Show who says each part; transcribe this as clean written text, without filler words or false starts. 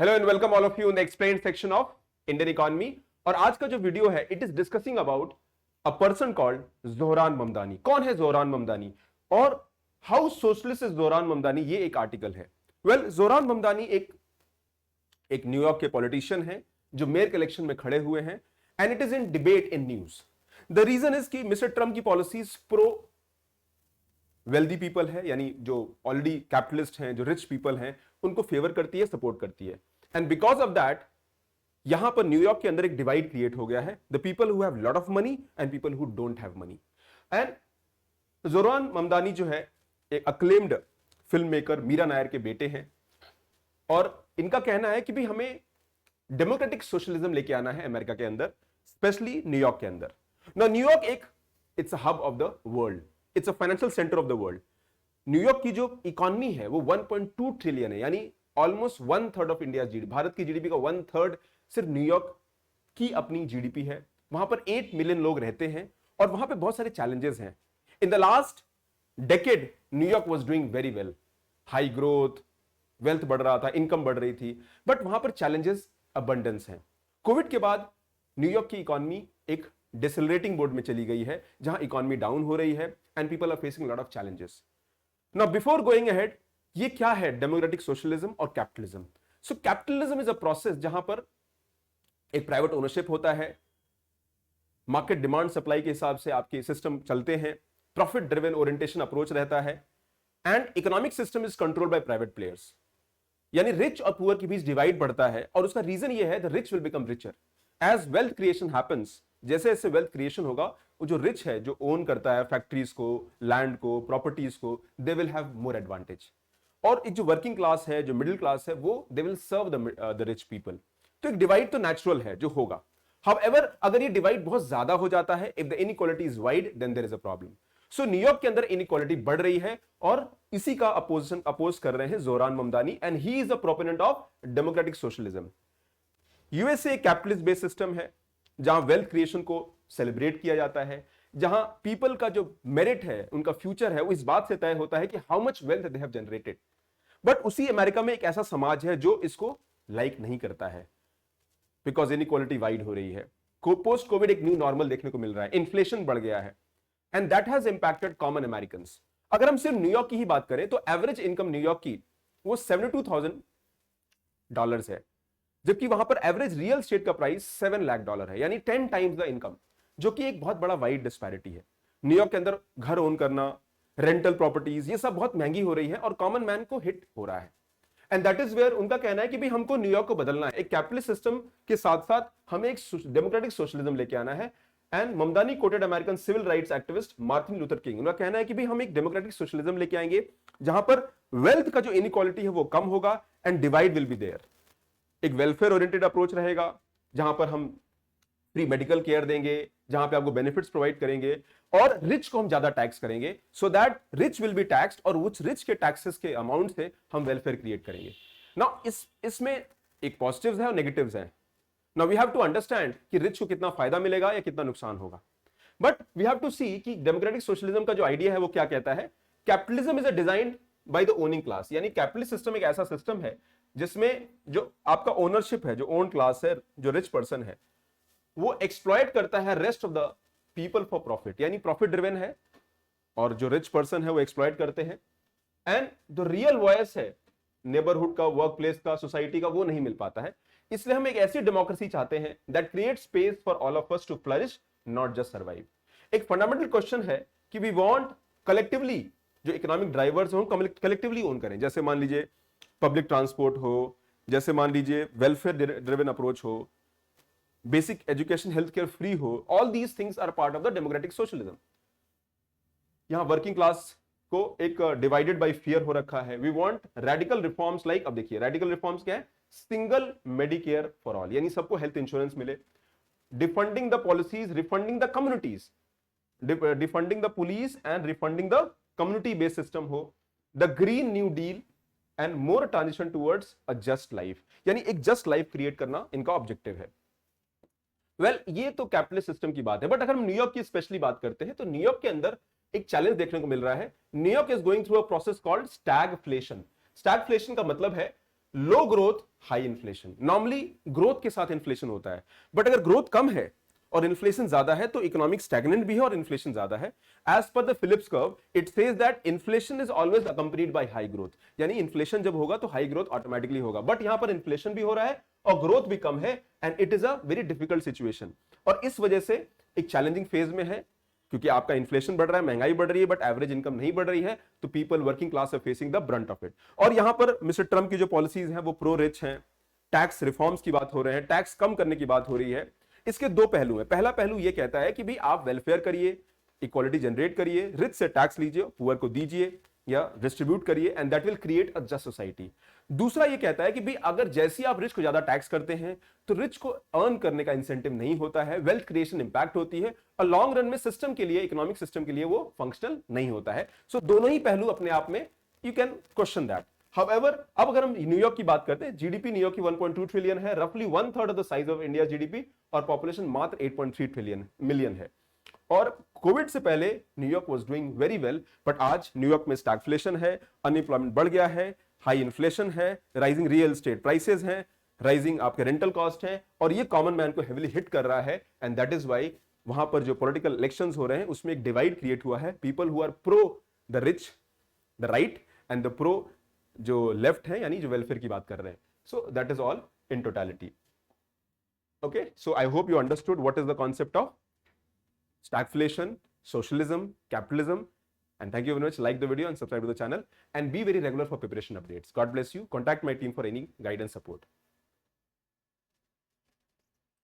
Speaker 1: Hello and welcome all of you in the explain section of Indian economy. और आज का जो video है it is discussing about a person called Zohran Mamdani. कौन है Zohran Mamdani और how socialist is Zohran Mamdani, ये एक आर्टिकल है। जोहरान ममदानी एक न्यूयॉर्क के पॉलिटिशियन है जो मेयर के इलेक्शन में खड़े हुए हैं and it is in debate in news. The reason is कि मिस्टर ट्रंप की पॉलिसीज प्रो वेल्दी पीपल है, यानी जो ऑलरेडी कैपिटलिस्ट हैं, जो रिच पीपल हैं, उनको फेवर करती है, सपोर्ट करती है। एंड बिकॉज ऑफ दैट यहां पर न्यूयॉर्क के अंदर एक डिवाइड क्रिएट हो गया है, the people who have lot of money and people who don't have money. And Zohran Mamdani जो है एक acclaimed filmmaker Meera Nair के बेटे हैं और इनका कहना है कि भी हमें डेमोक्रेटिक सोशलिज्म लेके आना है अमेरिका के अंदर, स्पेशली न्यूयॉर्क के अंदर। ना New York it's a hub of the world, it's a financial centre of the world. New York की जो इकोनॉमी है वो 1.2 ट्रिलियन है, यानी almost 1/3 of India GDP, Bharat की जीडीपी का 1/3 सिर्फ न्यूयॉर्क की अपनी जीडीपी है। वहां पर 8 मिलियन लोग रहते हैं और वहां पे बहुत सारे चैलेंजेस हैं। In the last decade New York was doing very well, high growth, wealth बढ़ रहा था, इनकम बढ़ रही थी, बट वहां पर चैलेंजेस अबंडेंस हैं। कोविड के बाद न्यूयॉर्क की इकोनॉमी एक डिसेलरेटिंग मोड में चली गई है, जहां इकोनॉमी डाउन हो रही है and people are facing lot of challenges. Now before going ahead, ये क्या है डेमोक्रेटिक सोशलिज्म और capitalism? So capitalism is a process जहां पर एक प्राइवेट ओनरशिप होता है, मार्केट डिमांड सप्लाई के हिसाब से आपके सिस्टम चलते हैं, प्रॉफिट ड्रिवन ओरिएंटेशन अप्रोच रहता है and economic system is controlled by private players. यानी रिच और पुअर के बीच डिवाइड बढ़ता है और उसका रीजन ये है the rich will become richer as wealth creation happens. जैसे जैसे वेल्थ क्रिएशन होगा, वो जो रिच है, जो ओन करता है फैक्ट्रीज को, लैंड को, प्रॉपर्टीज को, they will have more advantage. और एक जो वर्किंग क्लास है, जो मिडिल क्लास है, वो they will serve the rich people. तो एक डिवाइड तो नेचुरल है जो होगा। हाउएवर अगर ये डिवाइड बहुत ज्यादा हो जाता है, if the inequality is wide, then there is a problem. So New York के अंदर इनइक्वालिटी बढ़ रही है और इसी का अपोज कर रहे हैं Zohran Mamdani and he is a proponent of democratic socialism. USA capitalist based system है जहां वेल्थ क्रिएशन को सेलिब्रेट किया जाता है, जहां पीपल का जो मेरिट है, उनका फ्यूचर है, वो इस बात से तय होता है कि how much wealth they have generated. But उसी अमेरिका में एक ऐसा समाज है जो इसको लाइक नहीं करता है, बिकॉज इनइक्वालिटी वाइड हो रही है। पोस्ट कोविड एक न्यू नॉर्मल देखने को मिल रहा है, इन्फ्लेशन बढ़ गया है and that has impacted common American. अगर हम सिर्फ न्यूयॉर्क की ही बात करें तो एवरेज इनकम न्यूयॉर्क की वो $72,000 है, जबकि वहां पर एवरेज रियल स्टेट का प्राइस $7 लाख है, यानी 10 टाइम्स द इनकम, जो कि एक बहुत बड़ा वाइड डिस्पैरिटी है। न्यूयॉर्क के अंदर घर ओन करना, रेंटल प्रॉपर्टीज, ये सब बहुत महंगी हो रही है और कॉमन मैन को हिट हो रहा है। एंड दैट इज वेयर उनका कहना है कि भाई हमको न्यूयॉर्क को बदलना है, एक कैपिटलिस्ट सिस्टम के साथ साथ हमें एक डेमोक्रेटिक सोशलिज्म लेके आना है। And Mamdani quoted American civil rights activist Martin Luther King, उनका कहना है कि भाई हम एक डेमोक्रेटिक सोशलिज्म लेके आएंगे जहां पर वेल्थ का जो इनइक्वालिटी है वो कम होगा and divide will be there. एक वेलफेयर ओरिएंटेड अप्रोच रहेगा जहां पर हम फ्री मेडिकल केयर देंगे, जहां पे आपको बेनिफिट्स प्रोवाइड करेंगे और रिच को हम ज्यादा टैक्स करेंगे, so that rich will be taxed और उस रिच के टैक्सेस के अमाउंट से हम वेलफेयर क्रिएट करेंगे। नाउ इसमें एक पॉजिटिव्स है और नेगेटिव्स हैं। Now we have to understand कि रिच को कितना फायदा मिलेगा या कितना नुकसान होगा, but we have to see कि डेमोक्रेटिक सोशलिज्म का जो आइडिया है वो क्या कहता है। Capitalism is a designed by the owning class, यानी कैपिटलिस्ट सिस्टम एक ऐसा सिस्टम है जिसमें जो आपका ओनरशिप है, जो ओन क्लास है, जो रिच पर्सन है, वो एक्सप्लॉइट करता है rest of the people for profit, यानी प्रॉफिट ड्रिवन है और जो रिच पर्सन है वो एक्सप्लॉइट करते हैं एंड द रियल वॉइस है नेबरहुड का, वर्क प्लेस का, सोसाइटी का, वो नहीं मिल पाता है। इसलिए हम एक ऐसी डेमोक्रेसी चाहते हैं that create space for all of us to flourish, not just survive. एक फंडामेंटल क्वेश्चन है कि वी वांट कलेक्टिवली जो इकोनॉमिक ड्राइवर्स हो कलेक्टिवली ओन करें, जैसे मान लीजिए पब्लिक ट्रांसपोर्ट हो, जैसे मान लीजिए वेलफेयर ड्रिवन अप्रोच हो, basic education health care free हो, all these things are part of the democratic socialism. यहां वर्किंग क्लास को एक डिवाइडेड बाय फियर हो रखा है। We want radical reforms like, अब देखिए रेडिकल रिफॉर्म्स क्या है, सिंगल मेडिकेयर फॉर ऑल, यानी सबको हेल्थ इंश्योरेंस मिले, defunding the policies, refunding the communities, defunding the police and refunding the community based system हो, the green new deal and more transition towards a just life, यानी एक just life create करना इनका objective है। ये तो capitalist system की बात है, बट अगर हम न्यूयॉर्क की स्पेशली बात करते हैं तो न्यूयॉर्क के अंदर एक चैलेंज देखने को मिल रहा है। New York is going through a process called stagflation. Stagflation का मतलब है low growth high inflation. Normally growth के साथ इन्फ्लेशन होता है, बट अगर ग्रोथ कम है और इन्फ्लेशन ज्यादा है तो इकोनॉमिक स्टैग्नेंट भी है और इन्फ्लेशन ज्यादा है। एज पर the Phillips curve it says that inflation is always accompanied by high growth, यानी इन्फ्लेशन जब होगा तो हाई ग्रोथ ऑटोमेटिकली होगा, बट यहां पर इन्फ्लेशन भी हो रहा है और ग्रोथ भी कम है, and it is a very difficult situation. और इस वजह से एक चैलेंजिंग फेज में है, क्योंकि आपका इन्फ्लेशन बढ़ रहा है, महंगाई बढ़ रही है, बट एवरेज इनकम नहीं बढ़ रही है, तो people working class are facing the brunt of it. और यहां पर मिस्टर ट्रम्प की जो पॉलिसीज हैं वो प्रो रिच हैं, टैक्स रिफॉर्म्स की बात हो रहे हैं, टैक्स कम करने की बात हो रही है। इसके दो पहलू हैं। पहला पहलू ये कहता है कि भाई आप वेलफेयर करिए, इक्वालिटी जनरेट करिए, रिच से टैक्स लीजिए, पुअर को दीजिए या डिस्ट्रीब्यूट करिए, and that will create a just society. दूसरा ये कहता है कि भाई अगर जैसी आप रिच को ज्यादा टैक्स करते हैं तो रिच को अर्न करने का इंसेंटिव नहीं होता है, वेल्थ क्रिएशन इंपैक्ट होती है, और लॉन्ग रन में सिस्टम के लिए, इकोनॉमिक सिस्टम के लिए वो फंक्शनल नहीं होता है। सो दोनों ही पहलू अपने आप में you can question that. However, अब अगर हम न्यूयॉर्क की बात करते हैं, जीडीपी न्यूयॉर्क की 1.2 ट्रिलियन है, रफली 1/3 of the size of India GDP, और पॉपुलेशन मात्र 8.3 मिलियन है। और कोविड से पहले New York was doing very well, but आज न्यूयॉर्क में स्टैगफ्लेशन है, अनएम्प्लॉयमेंट बढ़ गया है, हाई इन्फ्लेशन है, राइजिंग रियल एस्टेट प्राइसेस हैं, राइजिंग आपके रेंटल कॉस्ट है, और ये कॉमन मैन को हेविली हिट कर रहा है। एंड दैट इज वाई वहां पर जो पॉलिटिकल इलेक्शंस हो रहे हैं उसमें एक डिवाइड क्रिएट हुआ है, people who are pro the rich, the right, and the pro जो लेफ्ट है, यानी जो वेलफेयर की बात कर रहे हैं। So that is all in totality. Okay, so I hope you understood what is the concept of stagflation, socialism, capitalism, and thank you very much. Like the video and subscribe to the channel, and be very regular for preparation updates. God bless you. Contact my team for any guidance support.